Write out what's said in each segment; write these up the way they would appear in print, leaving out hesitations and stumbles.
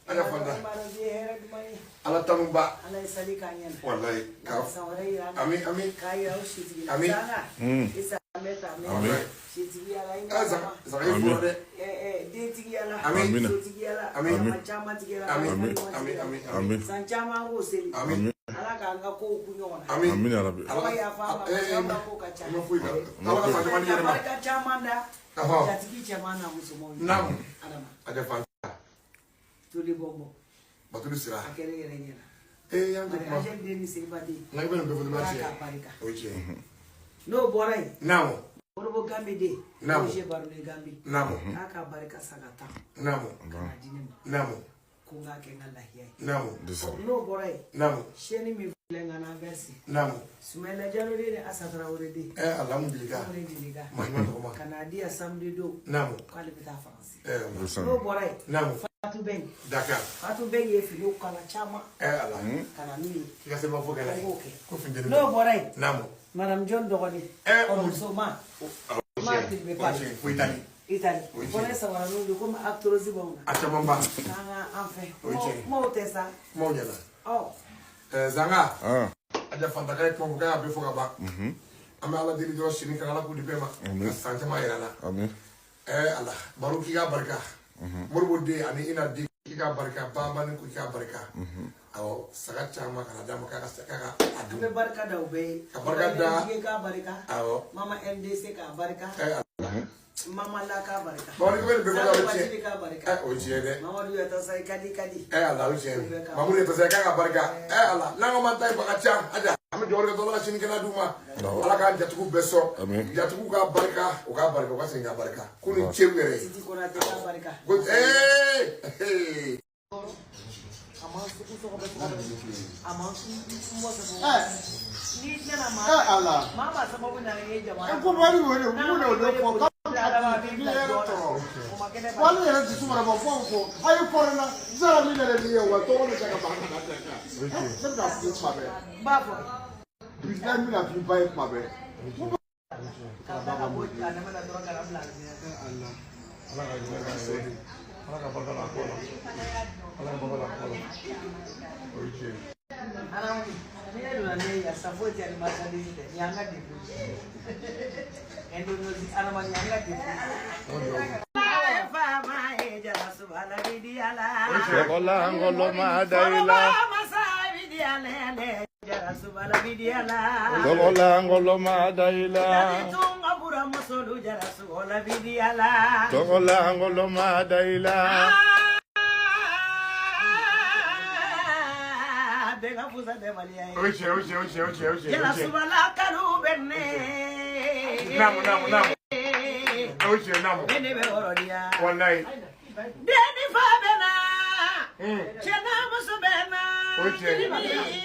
Ada fanda. Ala tamumba. Wallahi. Amin amin. Amin. Amin. Batulu sira. Yang no borai. Namo. Orobo gambi de. Namo. Je barule gambi. Namo. Aka barika sagata. Namo. Namo. Kunga kenga lahiya. Namo. No borai. Namo. Sheni mi lenga na versi. Namo. Sumela jarore de asatra orede. Alhamdulillah. Alhamdulillah. Kanadia samedi do. Namo. Kwale bita France. No borai. Namo. Fatu ben. Dakar. Fatu ben ye filo kala chama. Allah. Kanani. Kika sema foga la. Ko finde. No borai. Namo. Madame John Dogoni. Soma. Italy. Pour essa hora não como atores bom. Acha bomba. Nanga anfe. Mo tesa. Mo jala. Oh. Zanga. Aja fanta kay ko ga be foga ba. Ama ala dili do shini kala ku di bema. Sante ma yala. Amin. Allah baru kiga barka. Morbo de ani ina di kiga barka baba ni ku kiga barka. Aw sagat chama kana dama ka adu. Be barka da ube. Barka da. Kiga barka. Aw. Mama MDC ka barka. Mama la ka barka. Bori be be ko uche. O jere. Mama du eta sai kadi. Allah o jere. Mamu le pesa ka barka. Allah nango mantai bakacha aja. Ami jore ko la chini kana duma. Ala ka jatuku beso. Jatuku ka barka, o ka barka ka singa barka. Kuni chemere. Titi ko na te ka barka. Good Mama sababu na yeye jamaa. Wale yana jisuma na mafongo ayo porana zara mina le liye wa to ne saka bana na teka saka fi mabe Bafo. Bila mina fi bai mabe Baba boy kana mana dorong kana bla. Allah Allah ka jere. Allah ka barka la ko. Allah ka barka la ko. Oje. Ana ni ndo ne ya support ya masali de nyanga de. Endo no ana manyanga de. Fama jara subhala bidiala. Gola ngolo madaila. Jara subhala bidiala. Gola ngolo madaila. Tunga bura musolu jara subhala bidiala. Gola ngolo madaila. Bega fuza de malia. Oje. Jara subhala kanu benne. Namo. Oje namo. Bene be orodia. Wallahi. Deni fabena. Chena musubena. Oje.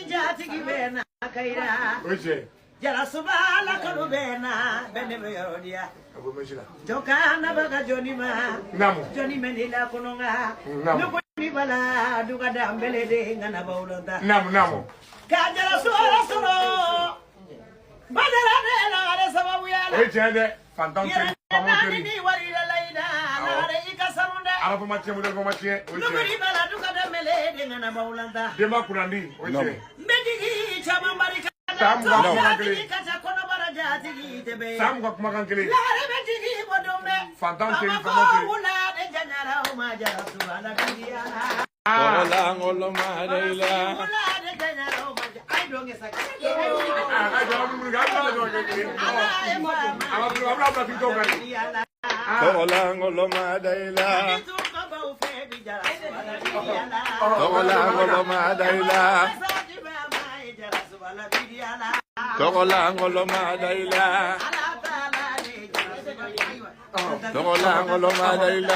Jati gibena kaira. Oje. Jara subhala kanu bena. Bene be orodia. Abu mashila. Jokana baga Johnny ma. Namo. Johnny menila kunonga. Namo. Ni bala duga dambele de ngana baulota. Namo. Kajara soro. Badara de la ala sababu ya. Oje de fantastic. Ni wari la laida na re ikasarunda. Arafu mache mudo ko mache. Nuguri bala duga dambele de ngana baulota. Dema kurandi. Oje. Mbedigi chama marika. Sam ga kumagele. Kacha kono baraja tigi tebe. Sam ga kumagele. La re betigi bodombe. Fantastic. Ula de janara o majara subhana biya. Gola ngolo madaila. Ula de janara o majara. Ai donge saka. Gola ngolo madaila. Gola ngolo madaila. Gola ngolo madaila. Gola ngolo madaila.